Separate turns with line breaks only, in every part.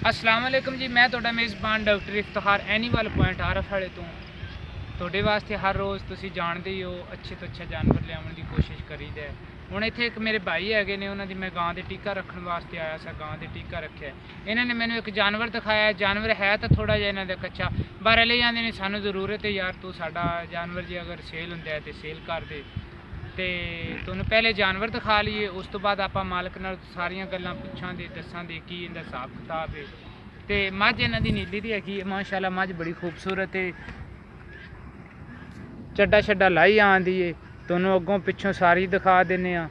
अस्सलाम वालेकुम जी, मैं ਤੁਹਾਡਾ ਮੇਜ਼ਬਾਨ ਡਾਕਟਰ ਇਫਤਖਾਰ ਐਨੀਮਲ ਪੁਆਇੰਟ ਆਰਫ ਵਾਲੇ ਤੋਂ ਤੁਹਾਡੇ ਵਾਸਤੇ ਹਰ ਰੋਜ਼ ਤੁਸੀਂ ਜਾਣਦੇ ਹੀ ਹੋ ਅੱਛੇ ਤੋਂ ਅੱਛਾ ਜਾਨਵਰ ਲਿਆਉਣ ਦੀ ਕੋਸ਼ਿਸ਼ ਕਰੀਦਾ। ਹੁਣ ਇੱਥੇ ਇੱਕ ਮੇਰੇ ਭਾਈ ਹੈਗੇ ਨੇ, ਉਹਨਾਂ ਦੀ ਮੈਂ ਗਾਂ ਦੇ ਟੀਕਾ ਰੱਖਣ ਵਾਸਤੇ ਆਇਆ ਸਾਂ। ਗਾਂ ਦੇ ਟੀਕਾ ਰੱਖਿਆ, ਇਹਨਾਂ ਨੇ ਮੈਨੂੰ ਇੱਕ ਜਾਨਵਰ ਦਿਖਾਇਆ। ਜਾਨਵਰ ਹੈ ਤਾਂ ਥੋੜਾ ਜਿਹਾ ਇਹਨਾਂ ਦਾ ਕੱਚਾ, ਬਾਹਰ ਲੈ ਜਾਂਦੇ ਨੇ ਸਾਨੂੰ ਜ਼ਰੂਰਤ ਹੈ ਯਾਰ ਤੂੰ ਸਾਡਾ ਜਾਨਵਰ ਜੇ ਅਗਰ ਸੇਲ ਹੁੰਦਾ ਹੈ ਤੇ ਸੇਲ ਕਰ ਦੇ। ਤੇ ਤੁਹਾਨੂੰ ਪਹਿਲੇ ਜਾਨਵਰ ਦਿਖਾ ਲਈਏ, ਉਸ ਤੋਂ ਬਾਅਦ ਆਪਾਂ ਮਾਲਕ ਨਾਲ ਸਾਰੀਆਂ ਗੱਲਾਂ ਪੁੱਛਾਂਗੇ, ਦੱਸਾਂਗੇ ਕੀ ਇਹਦਾ ਹਿਸਾਬ ਕਿਤਾਬ ਹੈ। ਤੇ ਮੱਝ ਇਹਨਾਂ ਦੀ ਨੀਲੀ ਦੀ ਹੈਗੀ ਹੈ, ਮਾਸ਼ਾਅੱਲਾ ਮੱਝ ਬੜੀ ਖੂਬਸੂਰਤ ਹੈ, ਚੱਡਾ ਛੱਡਾ ਲਾਈ ਆਉਂਦੀ ਏ। ਤੁਹਾਨੂੰ ਅੱਗੋਂ ਪਿੱਛੋਂ ਸਾਰੀ ਦਿਖਾ ਦਿੰਦੇ ਆ।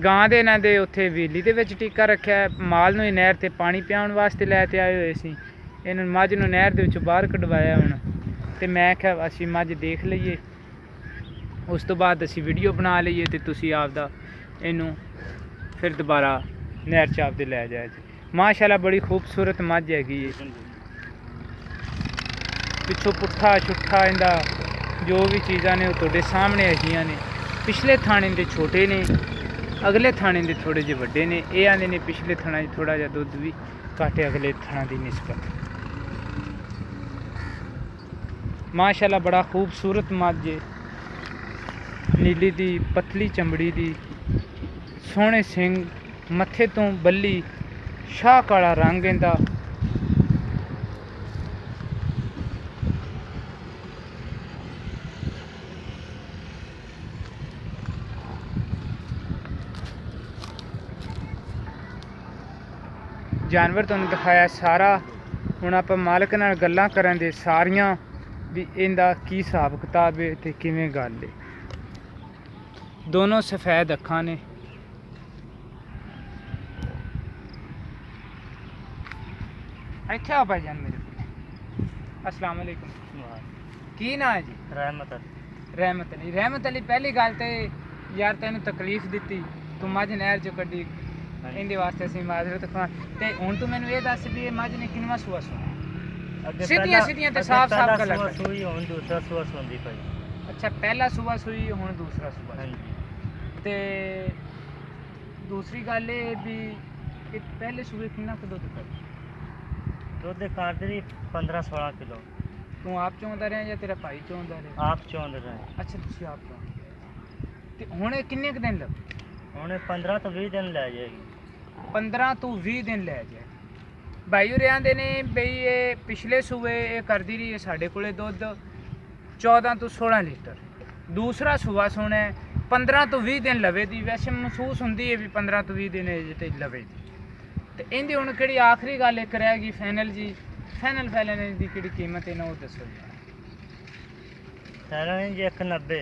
ਗਾਂ ਦੇ ਇਹਨਾਂ ਦੇ ਉੱਥੇ ਹਵੇਲੀ ਦੇ ਵਿੱਚ ਟੀਕਾ ਰੱਖਿਆ। ਮਾਲ ਨੂੰ ਹੀ ਨਹਿਰ ਤੇ ਪਾਣੀ ਪਿਆਉਣ ਵਾਸਤੇ ਲੈ ਕੇ ਆਏ ਹੋਏ ਸੀ। ਇਹਨੂੰ ਮੱਝ ਨੂੰ ਨਹਿਰ ਦੇ ਵਿੱਚੋਂ ਬਾਹਰ ਕਢਵਾਇਆ ਹੁਣ, ਤੇ ਮੈਂ ਕਿਹਾ ਅਸੀਂ ਮੱਝ ਦੇਖ ਲਈਏ, ਉਸ ਤੋਂ ਬਾਅਦ ਅਸੀਂ ਵੀਡੀਓ ਬਣਾ ਲਈਏ ਤੇ ਤੁਸੀਂ ਆਪਦਾ ਇਹਨੂੰ ਫਿਰ ਦੁਬਾਰਾ ਨਹਿਰ 'ਚ ਆਪਦੇ ਲੈ ਜਾਇਆ ਜੀ। ਮਾਸ਼ਾਅੱਲਾ ਬੜੀ ਖੂਬਸੂਰਤ ਮੱਝ ਹੈਗੀ ਏ। ਪਿੱਛੋਂ ਪੁੱਠਾ ਛੁੱਠਾ ਇਹਦਾ ਜੋ ਵੀ ਚੀਜ਼ਾਂ ਨੇ ਉਹ ਤੁਹਾਡੇ ਸਾਹਮਣੇ ਹੈਗੀਆਂ ਨੇ। ਪਿਛਲੇ ਥਾਣੇ ਦੇ ਛੋਟੇ ਨੇ, ਅਗਲੇ ਥਾਣੇ ਦੇ ਥੋੜੇ ਜਿਹੇ ਵੱਡੇ ਨੇ। ਇਹ ਆਂਦੇ ਨੇ ਪਿਛਲੇ ਥਾਣਾ 'ਚ ਥੋੜਾ ਜਿਹਾ ਦੁੱਧ ਵੀ ਘੱਟ ਅਗਲੇ ਥਾਣਾ ਦੀ ਨਿਸਬਤ। ਮਾਸ਼ਾਅੱਲਾ ਬੜਾ ਖੂਬਸੂਰਤ ਮੱਝ ਏ, ਨੀਲੀ ਦੀ ਪਤਲੀ ਚਮੜੀ ਦੀ, ਸੋਹਣੇ ਸਿੰਘ, ਮੱਥੇ ਤੋਂ ਬੱਲੀ, ਸ਼ਾਹ ਕਾਲਾ ਰੰਗ ਇਹਦਾ। ਜਾਨਵਰ ਤੁਹਾਨੂੰ ਦਿਖਾਇਆ ਸਾਰਾ। ਹੁਣ ਆਪਾਂ ਮਾਲਕ ਨਾਲ ਗੱਲਾਂ ਕਰਨ ਦੇ ਸਾਰੀਆਂ ਵੀ ਇਹਦਾ ਕੀ ਹਿਸਾਬ ਕਿਤਾਬ ਹੈ ਤੇ ਕਿਵੇਂ ਗੱਲ ਹੈ। ਦੋਨੋਂ ਸਫੈਦ ਅੱਖਾਂ ਨੇ। ਇੱਥੇ ਆ ਭਾਈ ਜਾਨ ਮੇਰੇ ਕੋਲ। अस्सलाम वालेकुम। ਕੀ ਨਾਂ ਹੈ ਜੀ?
ਰਹਿਮਤ
ਰਹਿਮਤ ਅਲੀ। ਰਹਿਮਤ ਅਲੀ, ਪਹਿਲੀ ਗੱਲ ਤੇ ਯਾਰ ਤੈਨੂੰ ਤਕਲੀਫ ਦਿੱਤੀ, ਤੂੰ ਮੱਝ ਨਹਿਰ 'ਚੋਂ ਕੱਢੀ, ਇਹਦੇ ਵਾਸਤੇ ਅਸੀਂ ਮਾਜ਼ਰਤ ਖਾਂ। ਤੇ ਹੁਣ ਤੂੰ ਮੈਨੂੰ ਇਹ ਦੱਸ ਵੀ ਇਹ ਮੱਝ ਨੇ ਕਿੰਨਵਾਂ ਸੂਆ ਸੁਣਾ? ਸਿੱਧੀਆਂ ਸਿੱਧੀਆਂ ਤੇ ਸਾਫ਼ ਸਾਫ਼ ਗੱਲ ਕਰ।
ਸੂਈ ਹੁਣ ਦੂਸਰਾ ਸੂਆ ਸੁਣਦੀ ਪਈ।
ਅੱਛਾ, ਪਹਿਲਾ ਸੂਆ ਸੂਈ, ਹੁਣ ਦੂਸਰਾ ਸੂਆ।
ਹਾਂਜੀ।
ਤੇ ਦੂਸਰੀ ਗੱਲ ਇਹ ਵੀ ਕਿ ਪਹਿਲੇ ਸੂਏ ਕਿੰਨਾ ਕੁ ਦੁੱਧ ਕੱਢ?
ਦੁੱਧ ਕਾਰਦੀ 15-16 ਕਿਲੋ।
ਤੂੰ ਆਪ ਚੋਂਦਾ ਰਿਹਾ ਜਾਂ ਤੇਰਾ ਭਾਈ ਚੋਂਦਾ ਰਿਹਾ?
ਆਪ ਚੋਂਦ ਰਹੇ।
ਅੱਛਾ, ਤੁਸੀਂ ਆਪ ਚੋਂਦੇ। ਤੇ ਹੁਣ ਇਹ ਕਿੰਨੇ ਕੁ ਦਿਨ ਲੱਗ?
ਹੁਣ 15 ਤੋਂ 20 ਦਿਨ ਲੈ ਜਾਏਗੀ।
15 ਤੋਂ 20 ਦਿਨ ਲੈ ਜਾਏ। ਭਾਈ ਉਰੇ ਆਂਦੇ ਨੇ ਬਈ ਇਹ ਪਿਛਲੇ ਸੂਏ ਇਹ ਕਰਦੀ ਰਹੀ ਹੈ ਸਾਡੇ ਕੋਲੇ ਦੁੱਧ 14 ਤੋਂ 16 ਲੀਟਰ। ਦੂਸਰਾ ਸੂਆ ਸੋਣਾ 15 ਤੋਂ 20 ਦਿਨ ਲਵੇ ਦੀ। ਵੈਸੇ ਮਹਿਸੂਸ ਹੁੰਦੀ ਹੈ ਵੀ 15 ਤੋਂ 20 ਦਿਨ ਇਹ ਤੇ ਲਵੇ ਦੀ। ਤੇ ਇਹਦੀ ਹੁਣ ਕਿਹੜੀ ਆਖਰੀ ਗੱਲ ਇੱਕ ਰਹਿ ਗਈ ਫਾਈਨਲ ਜੀ, ਫਾਈਨਲ ਫੈਲਣ ਦੀ ਕਿਹੜੀ ਕੀਮਤ ਹੈ ਨਾ ਉਹ ਦੱਸੋ ਜੀ।
ਸੈਲਨ ਜੀ 190।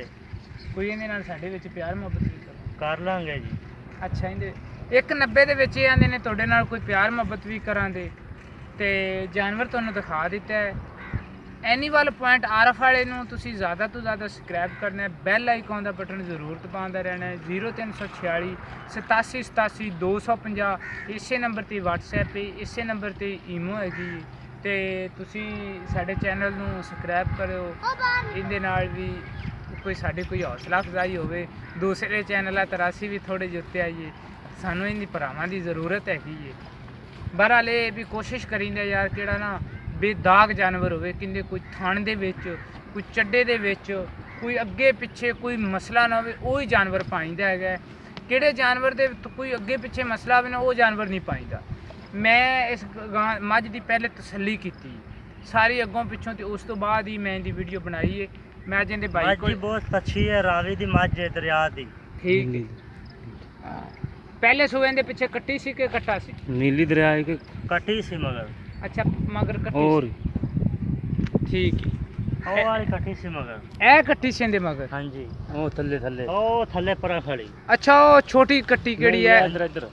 ਕੋਈ ਇਹਦੇ ਨਾਲ ਸਾਡੇ ਵਿੱਚ ਪਿਆਰ ਮੁਹੱਬਤ ਵੀ ਕਰੋ?
ਕਰ ਲਾਂਗੇ ਜੀ।
ਅੱਛਾ, ਇਹਦੇ 190 ਦੇ ਵਿੱਚ ਇਹ ਆਂਦੇ ਨੇ ਤੁਹਾਡੇ ਨਾਲ ਕੋਈ ਪਿਆਰ ਮੁਹੱਬਤ ਵੀ ਕਰਾਂਗੇ। ਤੇ ਜਾਨਵਰ ਤੁਹਾਨੂੰ ਦਿਖਾ ਦਿੱਤਾ ਹੈ। ਐਨੀਮਲ ਪੁਆਇੰਟ ਆਰਫ ਵਾਲੇ ਨੂੰ ਤੁਸੀਂ ਜ਼ਿਆਦਾ ਤੋਂ ਜ਼ਿਆਦਾ ਸਬਸਕ੍ਰਾਈਬ ਕਰਨਾ ਹੈ, ਬੈਲ ਆਈਕਨ ਦਾ ਬਟਨ ਜ਼ਰੂਰ ਦਬਾਉਂਦਾ ਰਹਿਣਾ ਹੈ। 0346 87 87 250 ਇਸੇ ਨੰਬਰ 'ਤੇ WhatsApp ਹੈ, ਇਸੇ ਨੰਬਰ 'ਤੇ ਈਮੋ ਹੈਗੀ। ਤੇ ਤੁਸੀਂ ਸਾਡੇ ਚੈਨਲ ਨੂੰ ਸਬਸਕ੍ਰਾਈਬ ਕਰਿਓ, ਇਹਦੇ ਨਾਲ ਵੀ ਕੋਈ ਹੌਸਲਾ ਅਫਜ਼ਾਈ ਹੋਵੇ। ਦੂਸਰੇ ਚੈਨਲਾਂ ਤਰਾਸੀ ਵੀ ਥੋੜ੍ਹੇ ਜਿਹੇ ਉੱਤੇ ਆਈਏ, ਸਾਨੂੰ ਇਹਦੀ ਭਰਾਵਾਂ ਦੀ ਜ਼ਰੂਰਤ ਹੈਗੀ ਹੈ। ਬਹਰਾਲ ਇਹ ਵੀ ਕੋਸ਼ਿਸ਼ ਕਰੀਂਦੇ ਯਾਰ ਕਿਹੜਾ ਨਾ ਬੇਦਾਗ ਜਾਨਵਰ ਹੋਵੇ, ਕਹਿੰਦੇ ਕੋਈ ਥਣ ਦੇ ਵਿੱਚ, ਕੋਈ ਚੱਡੇ ਦੇ ਵਿੱਚ, ਕੋਈ ਅੱਗੇ ਪਿੱਛੇ ਕੋਈ ਮਸਲਾ ਨਾ ਹੋਵੇ, ਉਹੀ ਜਾਨਵਰ ਪਾਈਦਾ ਹੈਗਾ। ਕਿਹੜੇ ਜਾਨਵਰ ਦੇ ਕੋਈ ਅੱਗੇ ਪਿੱਛੇ ਮਸਲਾ ਹੋਵੇ ਨਾ ਉਹ ਜਾਨਵਰ ਨਹੀਂ ਪਾਈਦਾ। ਮੈਂ ਇਸ ਮੱਝ ਦੀ ਪਹਿਲੇ ਤਸੱਲੀ ਕੀਤੀ ਸਾਰੀ ਅੱਗੋਂ ਪਿੱਛੋਂ, ਤੇ ਉਸ ਤੋਂ ਬਾਅਦ ਹੀ ਮੈਂ ਇਹਦੀ ਵੀਡੀਓ ਬਣਾਈ ਹੈ। ਮੈਂ ਅੱਜ ਇਹਦੇ ਬਾਈ ਕੋਲ
ਬਹੁਤ ਅੱਛੀ ਹੈ, ਰਾਵੀ ਦੀ ਮੱਝ ਹੈ, ਦਰਿਆ ਦੀ।
ਠੀਕ ਹੈ। ਪਹਿਲੇ ਸੂਏ ਦੇ ਪਿੱਛੇ ਕੱਟੀ ਸੀ ਕਿ ਕੱਟਾ ਸੀ?
नीली दरिया है कि
ਕੱਟੀ ਸੀ ਮਗਰ।
ਅੱਛਾ, ਮਗਰ ਕੱਟੀ
और
ਸੀ। ਠੀਕ ਹੈ।
ਉਹ ਵਾਲੀ ਕੱਟੀ ਸੀ ਮਗਰ।
ਇਹ ਕੱਟੀ ਸੀ ਇਹਦੇ ਮਗਰ?
ਹਾਂਜੀ।
वो थल्ले थल्ले
ਉਹ ਥੱਲੇ ਪਰਾਂ ਖੜੀ।
ਅੱਛਾ, ਉਹ ਛੋਟੀ ਕੱਟੀ ਕਿਹੜੀ ਹੈ?
इधर इधर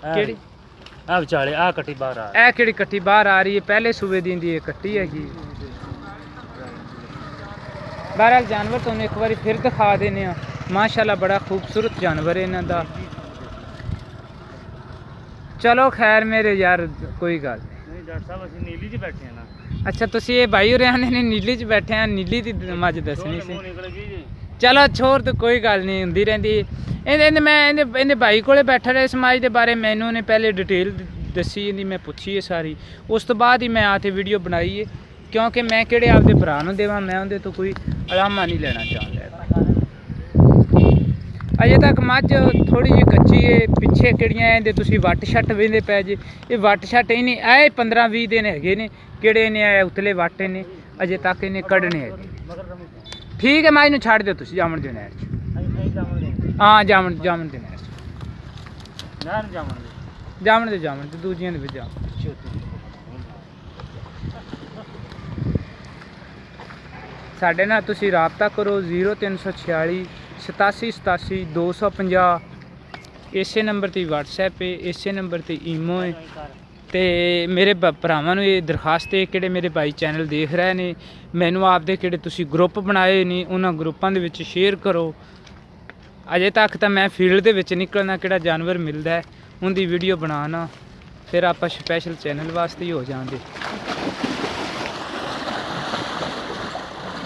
ਕਿਹੜੀ?
आ विचाले आ कटी बाहर आ
ਇਹ ਕਿਹੜੀ ਕੱਟੀ ਬਾਹਰ ਆ ਰਹੀ ਹੈ? ਪਹਿਲੇ ਸੂਏ ਦੀ ਇਹ ਕੱਟੀ ਹੈਗੀ। ਬਹਰਾਲ ਜਾਨਵਰ ਤੁਹਾਨੂੰ ਇੱਕ ਵਾਰੀ ਫਿਰ ਦਿਖਾ ਦਿੰਦੇ ਆ। ਮਾਸ਼ਾਅੱਲਾ ਬੜਾ ਖੂਬਸੂਰਤ ਜਾਨਵਰ ਹੈ ਇਹਨਾਂ ਦਾ। ਚਲੋ ਖੈਰ ਮੇਰੇ ਯਾਰ ਕੋਈ ਗੱਲ
नहीं डॉक्टर साहब ਅਸੀਂ ਨੀਲੀ 'ਚ ਬੈਠੇ ਆ ਨਾ।
ਅੱਛਾ, ਤੁਸੀਂ ਇਹ ਬਾਈ ਉਰੇ ਆਂਦੇ ਨੇ ਨੀਲੀ 'ਚ ਬੈਠੇ ਆ, ਨੀਲੀ ਦੀ ਮੱਝ ਦੱਸਣੀ ਸੀ।
ਨਿਕਲ ਗਈ ਜੀ।
ਚਲੋ ਛੋੜ ਤੇ ਕੋਈ ਗੱਲ ਨਹੀਂ, ਹੁੰਦੀ ਰਹਿੰਦੀ। ਇਹਦੇ ਮੈਂ ਇਹਦੇ ਭਾਈ ਕੋਲੇ ਬੈਠਾ ਰਿਹਾ, ਇਸ ਮੱਝ ਦੇ ਬਾਰੇ ਮੈਨੂੰ ਨੇ ਪਹਿਲੇ ਡਿਟੇਲ ਦੱਸੀ ਇਹਦੀ ਮੈਂ ਪੁੱਛੀ ਹੈ ਸਾਰੀ, ਉਸ ਤੋਂ ਬਾਅਦ ਹੀ ਮੈਂ ਆ ਤੇ ਵੀਡੀਓ ਬਣਾਈ ਹੈ, ਕਿਉਂਕਿ ਮੈਂ ਕਿਹੜੇ ਆਪਦੇ ਭਰਾ ਨੂੰ ਦੇਵਾਂ, ਮੈਂ ਉਹਦੇ ਤੋਂ ਕੋਈ ਅਲਾਮਾ ਨਹੀਂ ਲੈਣਾ ਚਾਹੁੰਦਾ। ਅਜੇ ਤੱਕ ਮੱਝ ਥੋੜੀ ਜਿਹੀ ਕੱਚੀ ਹੈ, ਪਿੱਛੇ ਕਿਹੜੀਆਂ ਇਹਦੇ ਤੁਸੀਂ ਵੱਟ ਛੱਟ ਵੇਂਦੇ ਪੈ ਜੇ, ਇਹ ਵੱਟ ਛੱਟ ਹੀ ਨਹੀਂ, ਇਹ 15-20 ਦਿਨ ਹੈਗੇ ਨੇ ਕਿਹੜੇ ਨੇ ਇਹ ਉਤਲੇ ਵਾਟੇ ਨੇ, ਅਜੇ ਤੱਕ ਇਹਨੇ ਕੱਢਣੇ ਹੈਗੇ। ਠੀਕ ਹੈ, ਮੱਝ ਨੂੰ ਛੱਡ ਦਿਓ ਤੁਸੀਂ, ਜਾਮਣ ਦੇ ਨਹਿਰ 'ਚ। ਹਾਂ ਜਾਮਣ ਦੇ ਨਹਿਰ 'ਚ, ਜਾਮਣ ਦੇ ਦੂਜੀਆਂ ਦੇ ਵਿੱਚ ਜਾਮਣ। ਸਾਡੇ ਨਾਲ ਤੁਸੀਂ ਰਾਬਤਾ ਕਰੋ 0346 87 87 250, ਇਸੇ ਨੰਬਰ 'ਤੇ WhatsApp ਹੈ, ਇਸੇ ਨੰਬਰ 'ਤੇ ਈਮੋ ਹੈ। ਤੇ ਮੇਰੇ ਭਰਾਵਾਂ ਨੂੰ ਇਹ ਦਰਖਾਸਤ ਹੈ, ਕਿਹੜੇ ਮੇਰੇ ਭਾਈ ਚੈਨਲ ਦੇਖ ਰਹੇ ਨੇ, ਮੈਨੂੰ ਆਪਦੇ ਕਿਹੜੇ ਤੁਸੀਂ ਗਰੁੱਪ ਬਣਾਏ ਨੇ, ਉਹਨਾਂ ਗਰੁੱਪਾਂ ਦੇ ਵਿੱਚ ਸ਼ੇਅਰ ਕਰੋ। ਅਜੇ ਤੱਕ ਤਾਂ ਮੈਂ ਫੀਲਡ ਦੇ ਵਿੱਚ ਨਿਕਲਣਾ, ਕਿਹੜਾ ਜਾਨਵਰ ਮਿਲਦਾ ਹੈ ਉਹਦੀ ਵੀਡੀਓ ਬਣਾਉਣਾ, ਫਿਰ ਆਪਾਂ ਸਪੈਸ਼ਲ ਚੈਨਲ ਵਾਸਤੇ ਹੀ ਹੋ ਜਾਵਾਂਗੇ।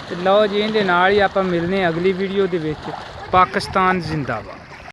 ਤੇ ਲਓ ਜੀ, ਇਹਦੇ ਨਾਲ ਹੀ ਆਪਾਂ ਮਿਲਨੇ ਅਗਲੀ ਵੀਡੀਓ ਦੇ ਵਿੱਚ। ਪਾਕਿਸਤਾਨ ਜ਼ਿੰਦਾਬਾਦ।